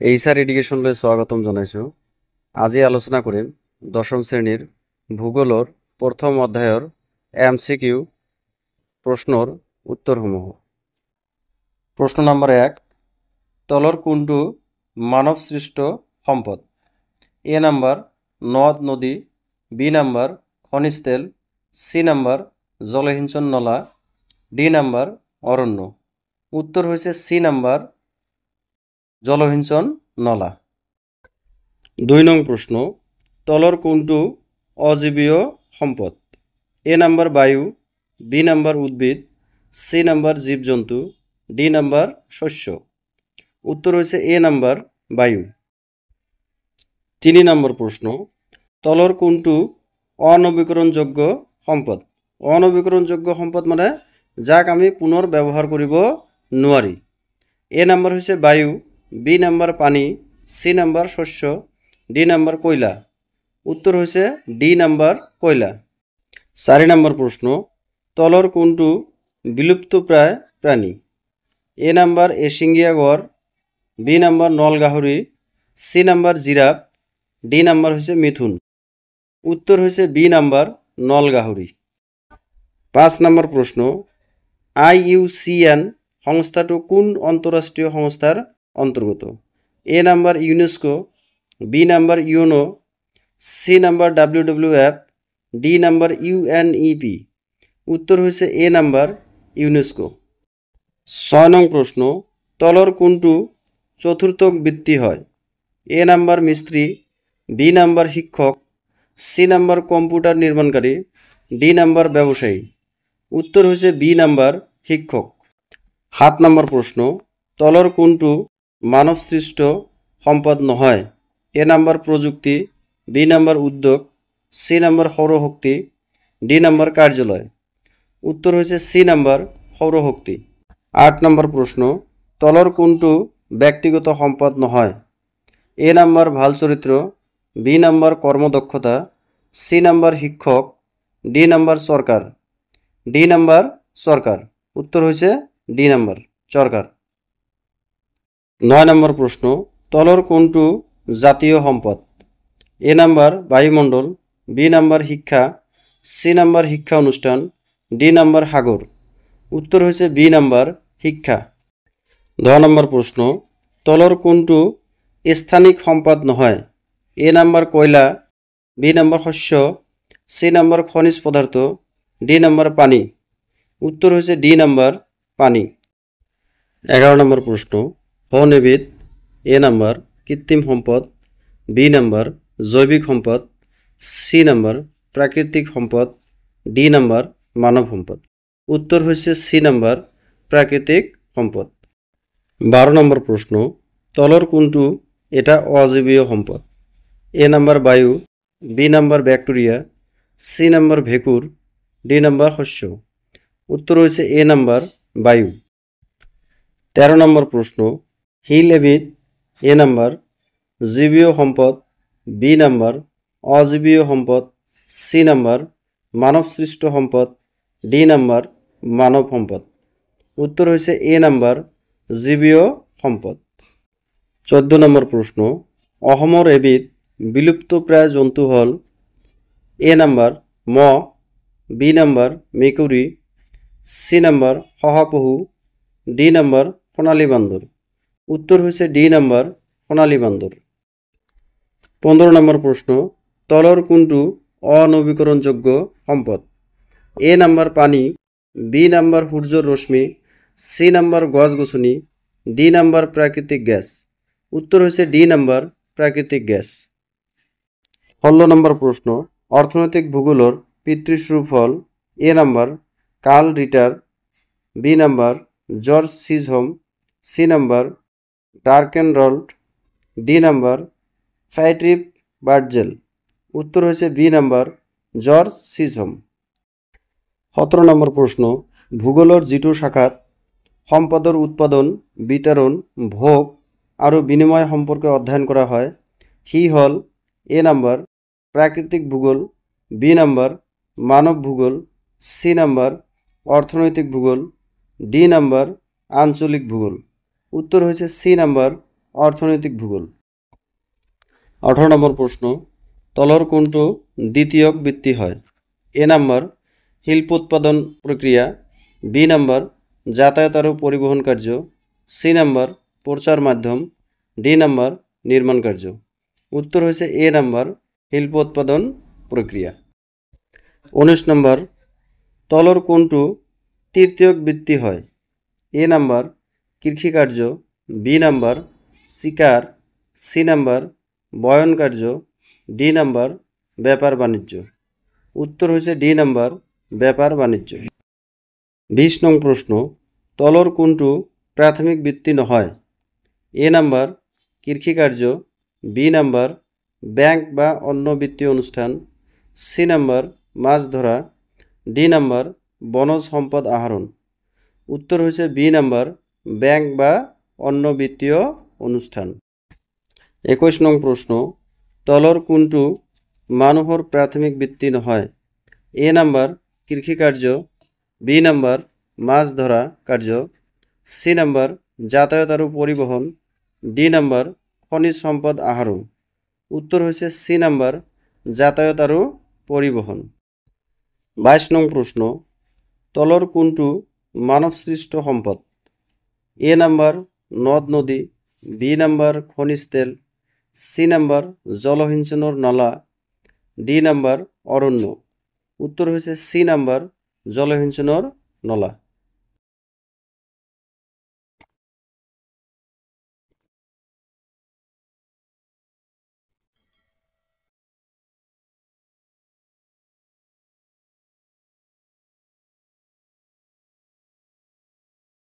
HR এডুকেশনলৈ স্বাগতম জনাইছোঁ। আজি আলোচনা কৰিম দশম শ্ৰেণীৰ ভূগোলৰ প্ৰথম অধ্যায়ৰ MCQ প্ৰশ্নৰ উত্তৰসমূহ। প্ৰশ্ন নম্বৰ 1, তলৰ কোনটো মানৱ সৃষ্ট সম্পদ? এ নম্বৰ নদ নদী, বি নম্বৰ খনিজ তেল, সি নম্বৰ জলসিঞ্চন নলা, ডি নম্বৰ অৰণ্য। উত্তৰ হৈছে সি নম্বৰ জলসিঞ্চন নলা। 2 নং প্ৰশ্ন, তলৰ কোনটো অজীৱীয় সম্পদ? এ নম্বৰ বায়ু, বি নম্বৰ উদ্ভিদ, সি নম্বৰ জীৱ জন্তু, ডি নম্বৰ শস্য। উত্তৰ হৈছে এ নম্বৰ বায়ু। 3 নম্বৰ প্ৰশ্ন, তলৰ কোনটো অনবীকৰণযোগ্য সম্পদ? অনবীকৰণযোগ্য সম্পদ মানে যাক আমি পুনৰ ব্যৱহাৰ কৰিব নোৱাৰি। এ নম্বৰ হৈছে বায়ু, বি নম্বৰ পানী, সি নম্বৰ শস্য, ডি নম্বৰ কয়লা। উত্তৰ হৈছে ডি নম্বৰ কয়লা। 4 নম্বৰ প্ৰশ্ন, তলৰ কোনটো বিলুপ্তপ্ৰায় প্ৰাণী? এ নম্বৰ এশিঙীয়া গড়, বি নম্বৰ নল গাহৰি, সি নম্বৰ জিৰাফ, ডি নম্বৰ হৈছে মিথুন। উত্তৰ হৈছে বি নম্বৰ নল গাহৰি। 5 নম্বৰ প্ৰশ্ন, IUCN সংস্থাটো কোন আন্তঃৰাষ্ট্ৰীয় সংস্থাৰ অন্তৰ্গত? A number UNESCO, B number UNO, C number WWF, D number UNEP। উত্তৰ হৈছে এ নম্বৰ ইউনেস্কো। 6 নং প্ৰশ্ন, তলৰ কোনটো চতুৰ্থক বৃত্তি হয়? এ নম্বৰ মিস্ত্ৰী, বি নম্বৰ শিক্ষক, সি নম্বৰ কম্পিউটাৰ নিৰ্মাণকাৰী, ডি নম্বৰ ব্যৱসায়ী। উত্তৰ হৈছে বি নম্বৰ শিক্ষক। 7 নম্বৰ প্ৰশ্ন, তলৰ কোনটো মানৱ সৃষ্ট সম্পদ নহয়? এ নম্বৰ প্ৰযুক্তি, বি নম্বৰ উদ্যোগ, সি নম্বৰ সৌৰশক্তি, ডি নম্বৰ কাৰ্যালয়। উত্তৰ হৈছে সি নম্বৰ সৌৰশক্তি। 8 নম্বৰ প্ৰশ্ন, তলৰ কোনটো ব্যক্তিগত সম্পদ নহয়? এ নম্বৰ ভাল চৰিত্ৰ, বি নম্বৰ কৰ্মদক্ষতা, সি নম্বৰ শিক্ষক, ডি নম্বৰ চৰকাৰ। ডি নম্বৰ চৰকাৰ। উত্তৰ হৈছে ডি নম্বৰ চৰকাৰ। 9 নম্বৰ প্ৰশ্ন, তলৰ কোনটো জাতীয় সম্পদ? এ নম্বৰ বায়ুমণ্ডল, বি নম্বৰ শিক্ষা, সি নম্বৰ শিক্ষা অনুষ্ঠান, ডি নম্বৰ সাগৰ। উত্তৰ হৈছে বি নম্বৰ শিক্ষা। 10 নম্বৰ প্ৰশ্ন, তলৰ কোনটো স্থানিক সম্পদ নহয়? এ নম্বৰ কয়লা, বি নম্বৰ শস্য, সি নম্বৰ খনিজ পদাৰ্থ, ডি নম্বৰ পানী। উত্তৰ হৈছে ডি নম্বৰ পানী। 11 নম্বৰ প্ৰশ্ন, বন এবিধ? এ নম্বৰ কৃত্ৰিম সম্পদ, বি নম্বৰ জৈৱিক সম্পদ, সি নম্বৰ প্ৰাকৃতিক সম্পদ, ডি নম্বৰ মানৱ সম্পদ। উত্তৰ হৈছে সি নম্বৰ প্ৰাকৃতিক সম্পদ। 12 নম্বৰ প্ৰশ্ন, তলৰ কোনটো এটা অজীৱীয় সম্পদ? এ নম্বৰ বায়ু, বি নম্বৰ ব্যাক্টেৰিয়া, সি নম্বৰ ভেঁকুৰ, ডি নম্বৰ শস্য। উত্তৰ হৈছে এ নম্বৰ বায়ু। 13 নম্বৰ প্ৰশ্ন, শিল এবিধ? এ নম্বৰ জীৱীয় সম্পদ, বি নম্বৰ অজীৱীয় সম্পদ, সি নম্বৰ মানৱ সৃষ্ট সম্পদ, ডি নম্বৰ মানৱ সম্পদ। উত্তৰ হৈছে এ নম্বৰ জীৱীয় সম্পদ। 14 নম্বৰ প্ৰশ্ন, অসমৰ এবিধ বিলুপ্তপ্ৰায় জন্তু হ'ল? এ নম্বৰ মহ, বি নম্বৰ মেকুৰী, সি নম্বৰ শহাপহু, ডি নম্বৰ সোণালী বান্দৰ। উত্তৰ হৈছে ডি নম্বৰ সোণালী বান্দৰ। 15 নম্বৰ প্ৰশ্ন, তলৰ কোনটো অনবীকৰণযোগ্য সম্পদ? এ নম্বৰ পানী, বি নম্বৰ সূৰ্যৰ ৰশ্মি, সি নম্বৰ গছ গছনি, ডি নম্বৰ প্ৰাকৃতিক গেছ। উত্তৰ হৈছে ডি নম্বৰ প্ৰাকৃতিক গেছ। 16 নম্বৰ প্ৰশ্ন, অৰ্থনৈতিক ভূগোলৰ পিতৃস্বৰূপ হ'ল? A number Karl Ritter, B number George Chisholm, C number ডাৰ্কেনৰল্ড, ডি নম্বৰ ফ্ৰেডৰিক বাৰ্টজেল। উত্তৰ হৈছে B number George Chisholm. 17 number প্ৰশ্ন, ভূগোলৰ যিটো শাখাত সম্পদৰ উৎপাদন, বিতৰণ, ভোগ আৰু বিনিময় সম্পৰ্কে অধ্যয়ন কৰা হয় সি হ'ল? এ নম্বৰ প্ৰাকৃতিক ভূগোল, বি নম্বৰ মানৱ ভূগোল, সি নম্বৰ অৰ্থনৈতিক ভূগোল, ডি নম্বৰ আঞ্চলিক ভূগোল। উত্তৰ হৈছে সি নম্বৰ অর্থনৈতিক ভূগোল। 18 নম্বর প্রশ্ন, তলর কোনটো দ্বিতীয়ক বৃত্তি হয়? এ নাম্বার শিল্পোৎপাদন প্রক্রিয়া, বি নাম্বার যাতায়াত আর পরিবহন কার্য, সি নাম্বার প্রচার মাধ্যম, ডি নাম্বার নির্মাণ কার্য। উত্তর হয়েছে এ নাম্বার শিল্পোৎপাদন প্রক্রিয়া। 19 নম্বর, তলর কোনটো তৃতীয়ক বৃত্তি হয়? এ নাম্বার কৃষিকার্য, বি নাম্বার শিকার, সি নাম্বার বয়ন কার্য, ডি নাম্বার ব্যাপার বাণিজ্য। উত্তর হয়েছে ডি নাম্বার ব্যাপার বাণিজ্য। 20 নং প্রশ্ন, তলর কোনটো প্রাথমিক বৃত্তি নহয়? এ নাম্বার কৃষিকার্য, বি নাম্বার ব্যাংক বা অন্য বিত্তীয় অনুষ্ঠান, সি নাম্বার মাছ ধরা, ডি নাম্বার বনজ সম্পদ আহরণ। উত্তর হয়েছে বি নাম্বার ব্যাংক বা অন্য বিত্তীয় অনুষ্ঠান। 21 নং প্রশ্ন, তলর কোনটো মানুহৰ প্ৰাথমিক বৃত্তি নহয়? এ নাম্বার কৃষিকার্য, বি নাম্বার মাছ ধরা কার্য, সি নাম্বার যাতায়াত আর পরিবহন, ডি নাম্বার খনিজ সম্পদ আহরণ। উত্তর হয়েছে সি নাম্বার যাতায়াত আর পরিবহন। 22 নং প্রশ্ন, তলর কোনটো মানবসৃষ্ট সম্পদ? এ নাম্বার নদ নদী, বি নাম্বার খনিজ তেল, সি নাম্বার জলসিঞ্চনৰ নলা, ডি নাম্বাৰ অৰণ্য। উত্তৰ হয়েছে সি নাম্বাৰ জলসিঞ্চনৰ নলা।